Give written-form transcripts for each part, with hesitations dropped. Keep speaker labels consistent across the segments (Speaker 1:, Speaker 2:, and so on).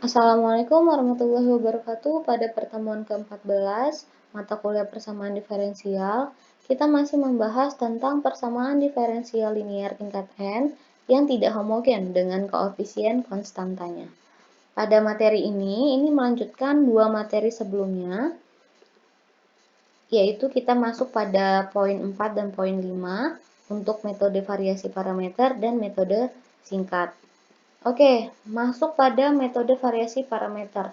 Speaker 1: Assalamualaikum warahmatullahi wabarakatuh. Pada pertemuan ke-14, mata kuliah persamaan diferensial, kita masih membahas tentang persamaan diferensial linier tingkat n yang tidak homogen dengan koefisien konstantanya. Pada materi ini melanjutkan dua materi sebelumnya, yaitu kita masuk pada poin 4 dan poin 5 untuk metode variasi parameter dan metode singkat. Oke, masuk pada metode variasi parameter.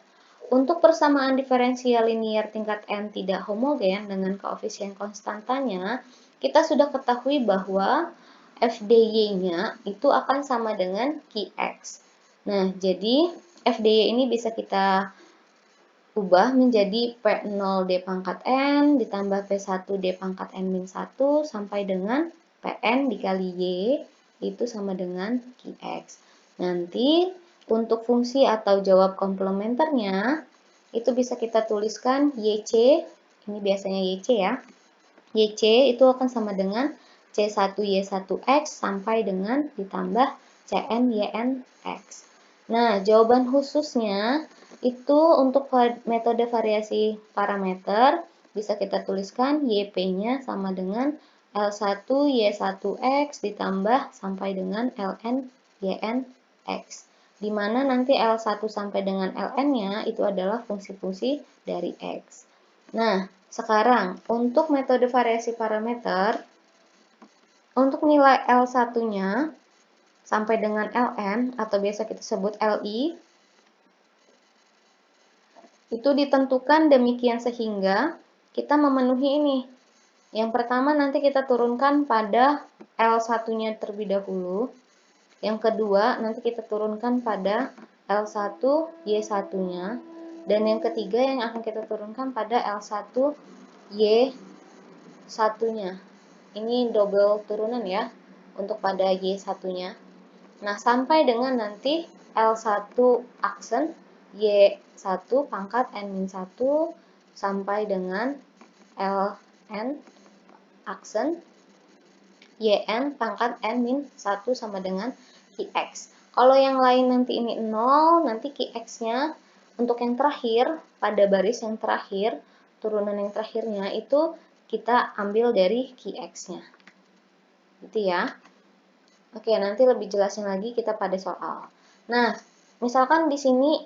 Speaker 1: Untuk persamaan diferensial linier tingkat n tidak homogen dengan koefisien konstantanya, kita sudah ketahui bahwa f dy-nya itu akan sama dengan qx. Nah, jadi f dy ini bisa kita ubah menjadi P0 D pangkat N ditambah P1 D pangkat N-1 sampai dengan Pn dikali Y itu sama dengan Qx. Nanti untuk fungsi atau jawab komplementernya itu bisa kita tuliskan YC, ini biasanya YC ya. YC itu akan sama dengan C1Y1X sampai dengan ditambah CN-YNX. Nah, jawaban khususnya itu untuk metode variasi parameter bisa kita tuliskan YP-nya sama dengan L1Y1X ditambah sampai dengan LN-YNX. Di mana nanti L1 sampai dengan Ln-nya itu adalah fungsi-fungsi dari X. Nah, sekarang untuk metode variasi parameter, untuk nilai L1-nya sampai dengan Ln atau biasa kita sebut Li, itu ditentukan demikian sehingga kita memenuhi ini. Yang pertama nanti kita turunkan pada L1-nya terlebih dahulu. Yang kedua nanti kita turunkan pada L1Y1-nya. Dan yang ketiga yang akan kita turunkan pada L1Y1-nya. Ini double turunan ya untuk pada Y1-nya. Nah, sampai dengan nanti L1 aksen Y1 pangkat N-1 sampai dengan Ln aksen Yn pangkat N-1 sama dengan Qx. Kalau yang lain nanti ini 0, nanti Qx-nya untuk yang terakhir, pada baris yang terakhir, turunan yang terakhirnya itu kita ambil dari Qx-nya. Gitu ya. Oke, nanti lebih jelasin lagi kita pada soal. Nah, misalkan di sini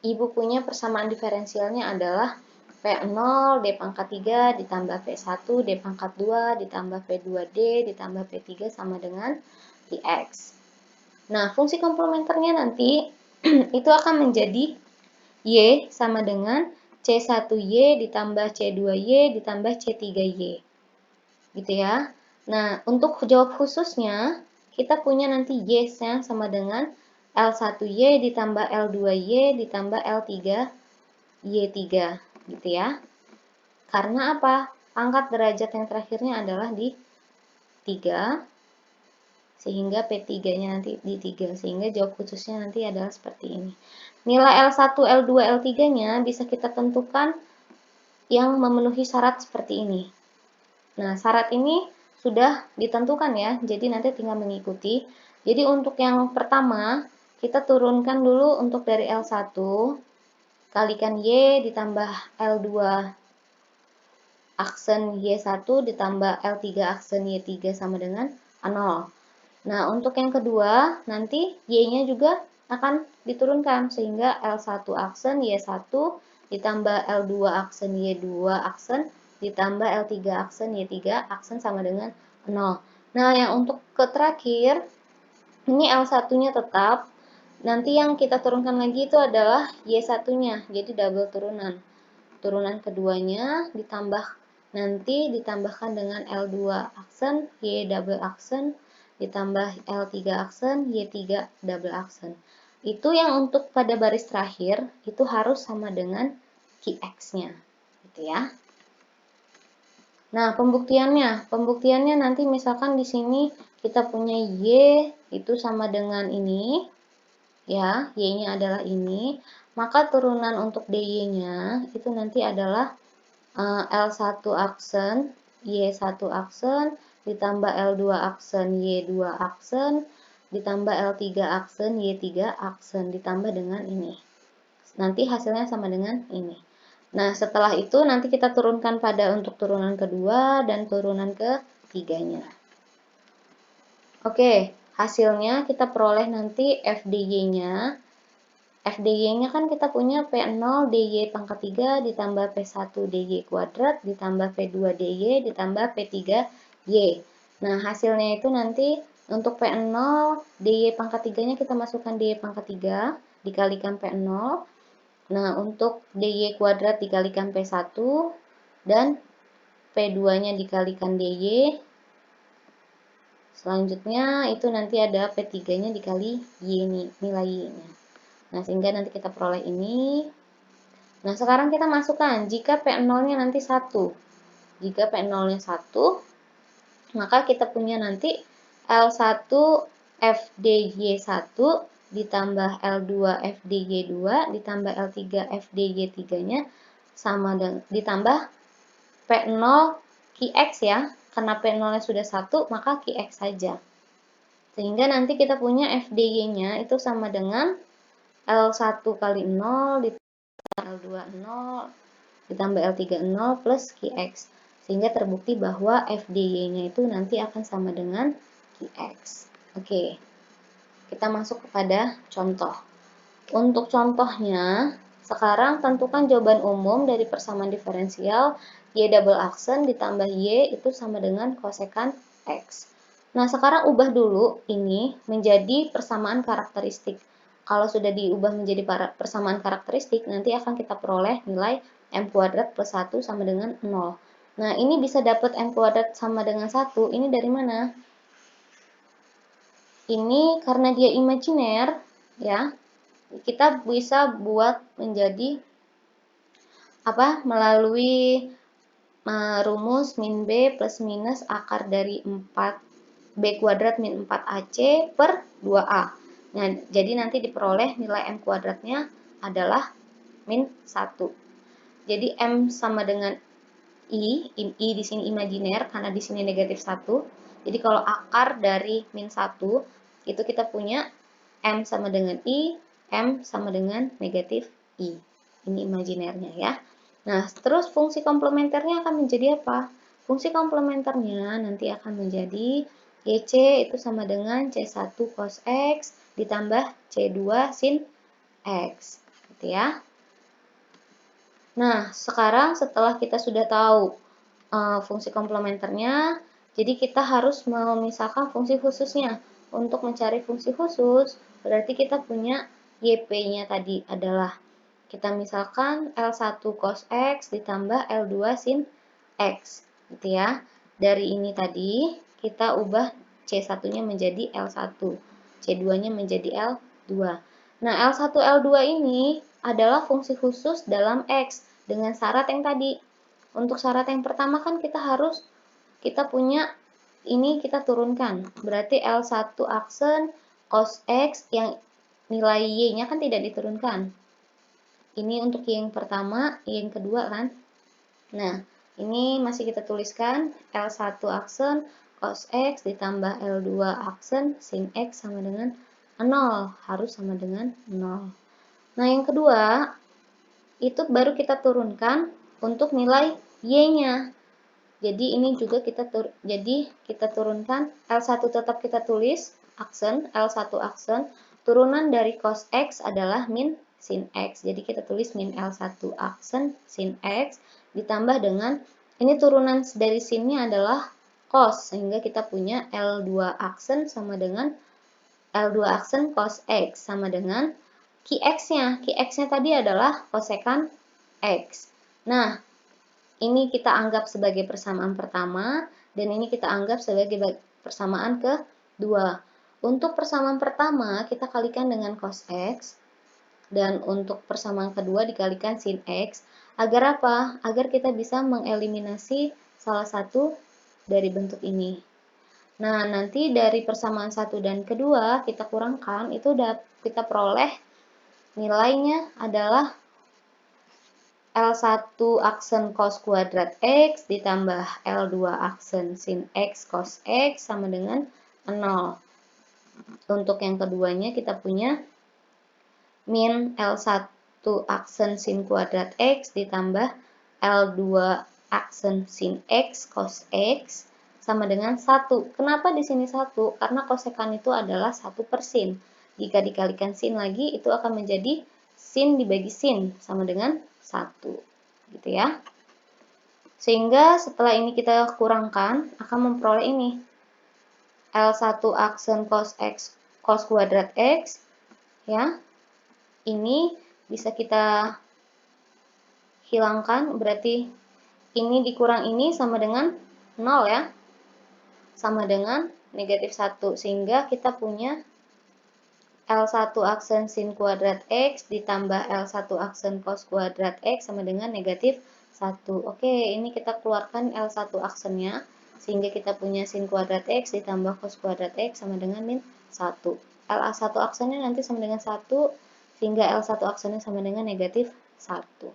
Speaker 1: Ibu punya persamaan diferensialnya adalah P0 D pangkat 3 ditambah P1 D pangkat 2 ditambah P2D ditambah P3 sama dengan Qx. Nah, fungsi komplementernya nanti itu akan menjadi Y sama dengan C1Y ditambah C2Y ditambah C3Y. Gitu ya. Nah, untuk jawab khususnya, kita punya nanti Y-nya sama dengan L1Y ditambah L2Y ditambah L3Y3. Gitu ya. Karena apa? Pangkat derajat yang terakhirnya adalah di 3, sehingga P3-nya nanti di 3. Sehingga jawab khususnya nanti adalah seperti ini. Nilai L1, L2, L3-nya bisa kita tentukan yang memenuhi syarat seperti ini. Nah, syarat ini sudah ditentukan ya, jadi nanti tinggal mengikuti. Jadi untuk yang pertama, kita turunkan dulu untuk dari L1, kalikan Y ditambah L2 aksen Y1 ditambah L3 aksen Y3 sama dengan 0. Nah, untuk yang kedua, nanti Y-nya juga akan diturunkan, sehingga L1 aksen Y1 ditambah L2 aksen Y2 aksen ditambah L3 aksen Y3 aksen sama dengan 0. Nah, yang untuk ke terakhir, ini L1-nya tetap. Nanti yang kita turunkan lagi itu adalah Y1-nya, jadi double turunan. Turunan keduanya ditambahkan dengan L2 aksen, Y double aksen, ditambah L3 aksen, Y3 double aksen. Itu yang untuk pada baris terakhir, itu harus sama dengan Qx-nya. Gitu ya. Nah, pembuktiannya nanti misalkan di sini kita punya Y itu sama dengan ini, ya, Y-nya adalah ini, maka turunan untuk dy-nya itu nanti adalah L1 aksen, Y1 aksen, ditambah L2 aksen, Y2 aksen, ditambah L3 aksen, Y3 aksen, ditambah dengan ini. Nanti hasilnya sama dengan ini. Nah, setelah itu nanti kita turunkan pada untuk turunan kedua dan turunan ketiganya. Oke, hasilnya kita peroleh nanti FDY-nya. FDY-nya kan kita punya P0 DY pangkat 3 ditambah P1 DY kuadrat ditambah P2 DY ditambah P3 Y. Nah, hasilnya itu nanti untuk P0 DY pangkat 3-nya kita masukkan DY pangkat 3 dikalikan P0. Nah, untuk DY kuadrat dikalikan P1 dan P2-nya dikalikan DY. Selanjutnya itu nanti ada P3-nya dikali Y ini, nilai Y-nya. Nah, sehingga nanti kita peroleh ini. Nah, sekarang kita masukkan jika P0-nya nanti 1. Jika P0-nya 1, maka kita punya nanti L1 FDY1 ditambah L2 FDY2 ditambah L3 FDY3-nya sama dengan ditambah P0 QX ya. Karena P0-nya sudah 1, maka QX saja. Sehingga nanti kita punya FDY-nya itu sama dengan L1 kali 0 ditambah L2 0 ditambah L3 0 plus QX. Sehingga terbukti bahwa FDY-nya itu nanti akan sama dengan QX. Oke, kita masuk kepada contoh. Untuk contohnya, sekarang tentukan jawaban umum dari persamaan diferensial Y double aksen ditambah Y itu sama dengan kosekan X. Nah, sekarang ubah dulu ini menjadi persamaan karakteristik. Kalau sudah diubah menjadi persamaan karakteristik, nanti akan kita peroleh nilai M kuadrat plus 1 sama dengan 0. Nah, ini bisa dapat M kuadrat sama dengan 1, ini dari mana? Ini karena dia imajiner, ya, kita bisa buat menjadi melalui rumus min B plus minus akar dari 4B kuadrat min 4AC per 2A. Nah, jadi nanti diperoleh nilai M kuadratnya adalah min 1. Jadi M sama dengan I di sini imajiner karena di sini negatif 1. Jadi kalau akar dari min 1, itu kita punya M sama dengan I, M sama dengan negatif I. Ini imajinernya ya. Nah, terus fungsi komplementernya akan menjadi apa? Fungsi komplementernya nanti akan menjadi YC itu sama dengan C1 cos X ditambah C2 sin X. Gitu ya. Nah, sekarang setelah kita sudah tahu fungsi komplementernya, jadi kita harus memisahkan fungsi khususnya. Untuk mencari fungsi khusus, berarti kita punya YP-nya tadi adalah kita misalkan L1 cos X ditambah L2 sin X, gitu ya. Dari ini tadi, kita ubah C1-nya menjadi L1, C2-nya menjadi L2. Nah, L1, L2 ini adalah fungsi khusus dalam X dengan syarat yang tadi. Untuk syarat yang pertama kan kita punya ini kita turunkan. Berarti L1 aksen cos X yang nilai Y-nya kan tidak diturunkan. Ini untuk yang pertama, yang kedua kan. Nah, ini masih kita tuliskan L1 aksen cos X ditambah L2 aksen sin X sama dengan 0. Harus sama dengan 0. Nah, yang kedua, itu baru kita turunkan untuk nilai Y-nya. Jadi ini juga kita turunkan L1 tetap kita tulis aksen, L1 aksen, turunan dari cos X adalah min sin X. Jadi kita tulis min L1 aksen sin X ditambah dengan ini turunan dari sinnya adalah cos, sehingga kita punya L2 aksen sama dengan L2 aksen cos X sama dengan QX-nya. QX-nya tadi adalah kosekan X. Nah, ini kita anggap sebagai persamaan pertama dan ini kita anggap sebagai persamaan kedua. Untuk persamaan pertama kita kalikan dengan cos X. Dan untuk persamaan kedua dikalikan sin X. Agar apa? Agar kita bisa mengeliminasi salah satu dari bentuk ini. Nah, nanti dari persamaan satu dan kedua kita kurangkan, itu kita peroleh nilainya adalah L1 aksen cos kuadrat X ditambah L2 aksen sin X cos X sama dengan 0. Untuk yang keduanya kita punya min L1 aksen sin kuadrat X ditambah L2 aksen sin X cos X sama dengan 1. Kenapa di sini 1? Karena kosekan itu adalah 1 per sin. Jika dikalikan sin lagi, itu akan menjadi sin dibagi sin sama dengan 1. Gitu ya. Sehingga setelah ini kita kurangkan, akan memperoleh ini. L1 aksen cos X cos kuadrat X, ya. Ini bisa kita hilangkan, berarti ini dikurang ini sama dengan 0 ya. Sama dengan negatif 1, sehingga kita punya L1 aksen sin kuadrat X ditambah L1 aksen cos kuadrat X sama dengan negatif 1. Oke, ini kita keluarkan L1 aksennya, sehingga kita punya sin kuadrat X ditambah cos kuadrat X sama dengan min 1. L1 aksennya nanti sama dengan 1, sehingga L1 aksennya sama dengan negatif 1.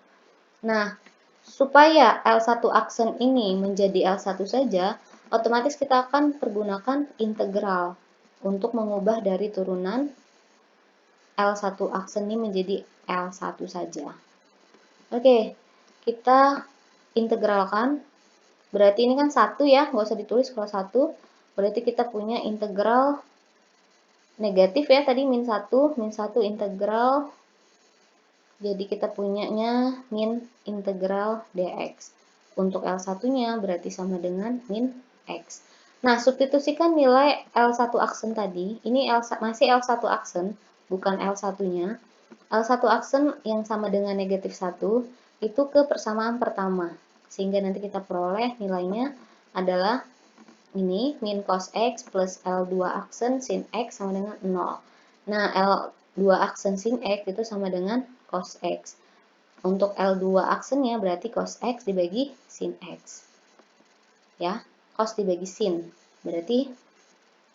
Speaker 1: Nah, supaya L1 aksen ini menjadi L1 saja, otomatis kita akan pergunakan integral untuk mengubah dari turunan L1 aksen ini menjadi L1 saja. Oke, kita integralkan. Berarti ini kan 1 ya, nggak usah ditulis kalau 1. Berarti kita punya integral negatif ya, tadi min 1 integral. Jadi kita punyanya min integral dx. Untuk L1-nya berarti sama dengan min x. Nah, substitusikan nilai L1 aksen tadi. Ini masih L1 aksen, bukan L1-nya. L1 aksen yang sama dengan negatif 1 itu ke persamaan pertama. Sehingga nanti kita peroleh nilainya adalah ini min cos X plus L2 aksen sin X sama dengan 0. Nah, L2 aksen sin X itu sama dengan cos X. Untuk L2 aksennya berarti cos X dibagi sin X. Ya, cos dibagi sin. Berarti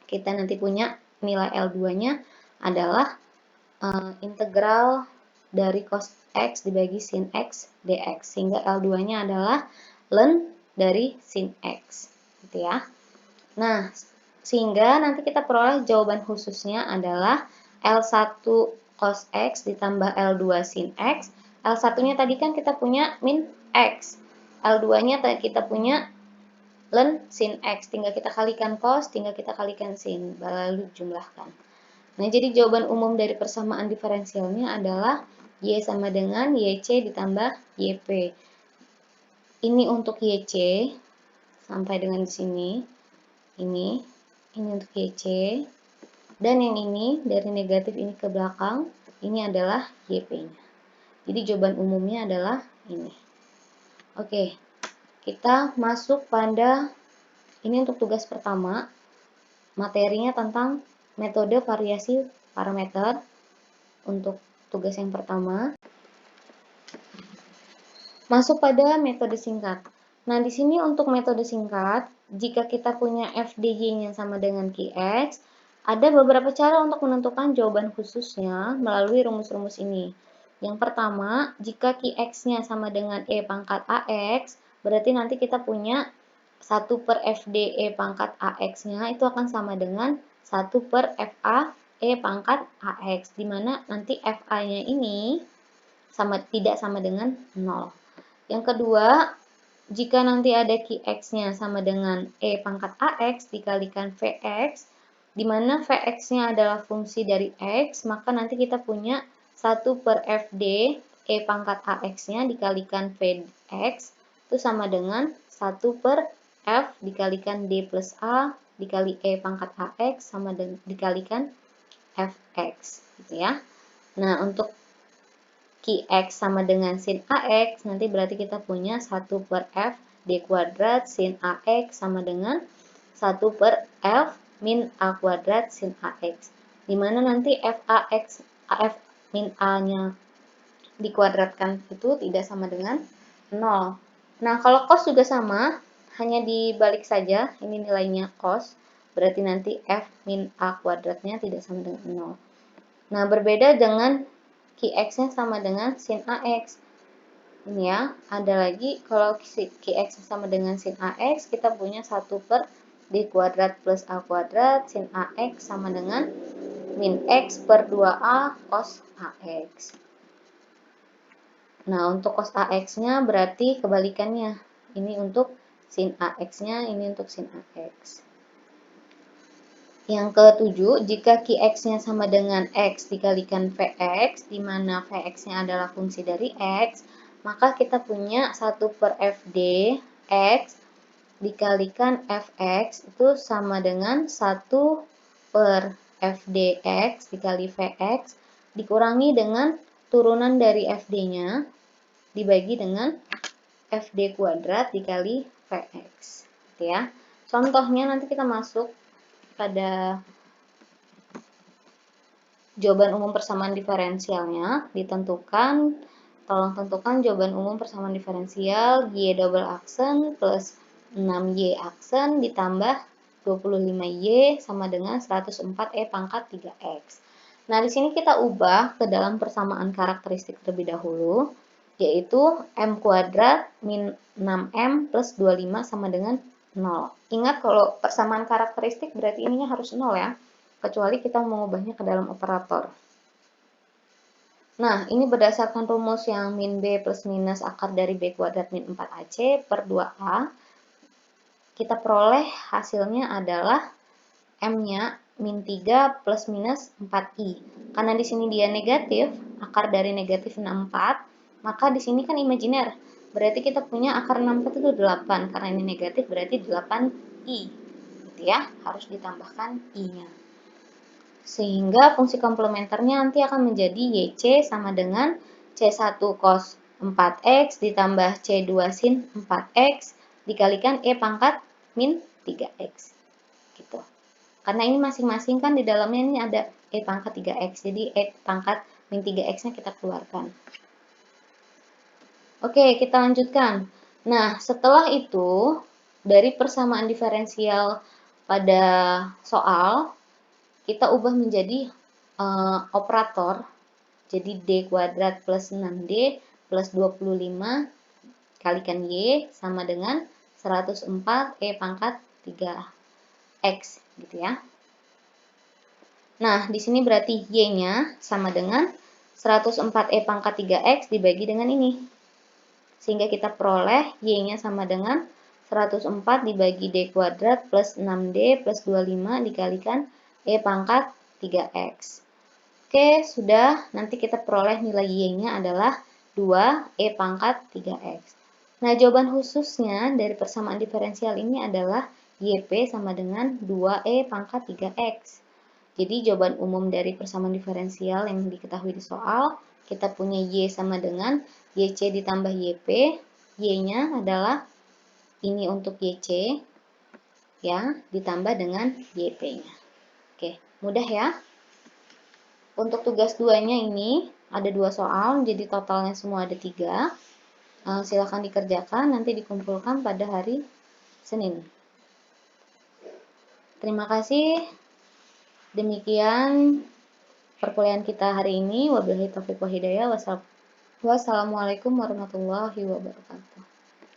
Speaker 1: kita nanti punya nilai L2-nya adalah integral dari cos X dibagi sin X dx. Sehingga L2-nya adalah ln dari sin X. Gitu ya. Nah, sehingga nanti kita peroleh jawaban khususnya adalah L1 cos X ditambah L2 sin X. L1-nya tadi kan kita punya min X. L2-nya kita punya ln sin X. Tinggal kita kalikan cos, tinggal kita kalikan sin, lalu jumlahkan. Nah, jadi jawaban umum dari persamaan diferensialnya adalah Y sama dengan YC ditambah YP. Ini untuk YC, sampai dengan di sini. Ini untuk YC, dan yang ini dari negatif ini ke belakang, ini adalah YP-nya. Jadi jawaban umumnya adalah ini. Oke, kita masuk pada ini untuk tugas pertama, materinya tentang metode variasi parameter. Untuk tugas yang pertama, masuk pada metode singkat. Nah, di sini untuk metode singkat, jika kita punya FDY-nya sama dengan Qx, ada beberapa cara untuk menentukan jawaban khususnya melalui rumus-rumus ini. Yang pertama, jika Qx-nya sama dengan E pangkat AX, berarti nanti kita punya 1 per FD E pangkat AX-nya itu akan sama dengan 1 per FA E pangkat AX, di mana nanti FA-nya ini tidak sama dengan 0. Yang kedua, jika nanti ada Qx-nya sama dengan E pangkat AX dikalikan Vx, di mana Vx-nya adalah fungsi dari X, maka nanti kita punya 1 per Fd E pangkat AX-nya dikalikan Vx, itu sama dengan 1 per F dikalikan D plus A dikali E pangkat AX sama dengan dikalikan Fx. Gitu ya. Nah, untuk Qx sama dengan sin AX, nanti berarti kita punya 1 per F D kuadrat sin AX sama dengan 1 per F min A kuadrat sin AX. Dimana nanti FAX, AF min A-nya dikuadratkan itu tidak sama dengan 0. Nah, kalau cos juga sama, hanya dibalik saja, ini nilainya cos, berarti nanti F min A kuadratnya tidak sama dengan 0. Nah, berbeda dengan Qx-nya sama dengan sin AX. Ini ya, ada lagi kalau Qx sama dengan sin AX, kita punya 1 per D kuadrat plus A kuadrat sin AX sama dengan min X per 2A cos AX. Nah, untuk cos AX-nya berarti kebalikannya. Ini untuk sin AX-nya, ini untuk sin AX. Yang ketujuh, jika Qx-nya sama dengan X dikalikan Vx, di mana Vx-nya adalah fungsi dari X, maka kita punya 1 per Fd X dikalikan Fx itu sama dengan 1 per Fdx dikali Vx dikurangi dengan turunan dari Fd-nya dibagi dengan Fd kuadrat dikali Vx. Gitu ya. Contohnya nanti kita masuk pada jawaban umum persamaan diferensialnya, tolong tentukan jawaban umum persamaan diferensial Y double aksen plus 6Y aksen ditambah 25Y sama dengan 104E pangkat 3X. Nah, di sini kita ubah ke dalam persamaan karakteristik terlebih dahulu, yaitu M kuadrat min 6M plus 25 sama dengan 0. Ingat kalau persamaan karakteristik berarti ininya harus 0 ya, kecuali kita mengubahnya ke dalam operator. Nah, ini berdasarkan rumus yang min B plus minus akar dari B kuadrat min 4AC per 2A. Kita peroleh hasilnya adalah M-nya min 3 plus minus 4I. Karena di sini dia negatif, akar dari negatif 64, maka di sini kan imajiner. Berarti kita punya akar 64 itu 8. Karena ini negatif berarti 8I. Gitu ya, harus ditambahkan I-nya. Sehingga fungsi komplementernya nanti akan menjadi YC sama dengan C1 cos 4X ditambah C2 sin 4X dikalikan E pangkat min 3X. Gitu. Karena ini masing-masing kan di dalamnya ini ada E pangkat 3X. Jadi E pangkat min 3X-nya kita keluarkan. Oke, kita lanjutkan. Nah, setelah itu, dari persamaan diferensial pada soal, kita ubah menjadi operator. Jadi D kuadrat plus 6D plus 25 kalikan Y sama dengan 104 E pangkat 3X. Gitu ya. Nah, di sini berarti Y-nya sama dengan 104 E pangkat 3X dibagi dengan ini. Sehingga kita peroleh Y-nya sama dengan 104 dibagi D kuadrat plus 6D plus 25 dikalikan E pangkat 3X. Oke, sudah. Nanti kita peroleh nilai Y-nya adalah 2 E pangkat 3X. Nah, jawaban khususnya dari persamaan diferensial ini adalah YP sama dengan 2E pangkat 3X. Jadi, jawaban umum dari persamaan diferensial yang diketahui di soal, kita punya Y sama dengan YC ditambah YP. Y-nya adalah ini untuk YC, ya, ditambah dengan YP-nya. Oke, mudah ya. Untuk tugas 2-nya ini ada 2 soal, jadi totalnya semua ada 3. Silakan dikerjakan, nanti dikumpulkan pada hari Senin. Terima kasih. Demikian perkuliahan kita hari ini. Wabillahi taufiq wal hidayah. Wassalamualaikum warahmatullahi wabarakatuh.